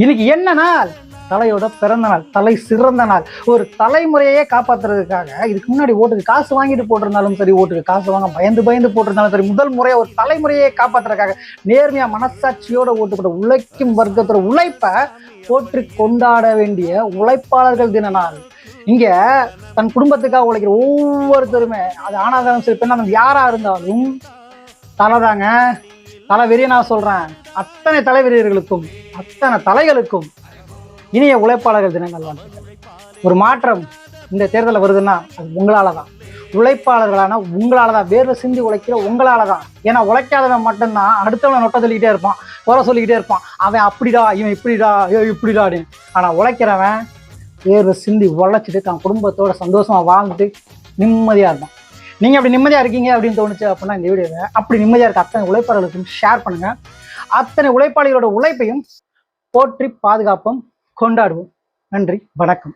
இன்னைக்கு என்ன நாள்? தலையோட பிறந்த நாள், தலை சிறந்த நாள். ஒரு தலைமுறையே காப்பாத்துறதுக்காக இதுக்கு முன்னாடி ஓட்டுக்கு காசு வாங்கிட்டு போட்டிருந்தாலும் சரி, ஓட்டுக்கு காசு வாங்க பயந்து பயந்து போட்டிருந்தாலும் சரி, முதல் முறையா ஒரு தலைமுறையே காப்பாத்துறதுக்காக நேர்மையா மனசாட்சியோட ஓட்டுக்கூட உழைக்கும் வர்க்கத்தோட உழைப்ப போற்றி கொண்டாட வேண்டிய உழைப்பாளர்கள் தின நாள். இங்க தன் குடும்பத்துக்காக உழைக்கிற ஒவ்வொருத்தருமே, அது ஆனாலும் சரி பெண்ணாலும் யாரா இருந்தாலும் தலைதாங்க. தலைவெறிய நான் சொல்றேன், அத்தனை தலைவெறியர்களுக்கும் அத்தனை தலைகளுக்கும் இனிய உழைப்பாளர்கள் தினங்கள் வாழ்த்துக்கள். ஒரு மாற்றம் இந்த தேர்தலில் வருதுன்னா அது உங்களால தான். உழைப்பாளர்களான உங்களால தான், வேர்வை சிந்தி உழைக்கிற உங்களால தான். ஏன்னா உழைக்காதவன் மட்டும்தான் அடுத்தவனை நொட்ட சொல்லிக்கிட்டே இருப்பான், குறை சொல்லிக்கிட்டே இருப்பான், அவன் அப்படிடா இவன் இப்படிடா இப்படிடா அப்படின்னு. ஆனால் உழைக்கிறவன் வேர்வை சிந்தி உழைச்சிட்டு தன் குடும்பத்தோட சந்தோஷமா வாழ்ந்துட்டு நிம்மதியாக இருப்பான். நீங்கள் அப்படி நிம்மதியாக இருக்கீங்க அப்படின்னு தோணுச்சு அப்படின்னா இந்த வீடியோவை அப்படி நிம்மதியாக இருக்க அத்தனை உழைப்பாளர்களுக்கும் ஷேர் பண்ணுங்க. அத்தனை உழைப்பாளிகளோட உழைப்பையும் போற்றி பாதுகாப்போம், கொண்டாடுவோம். நன்றி, வணக்கம்.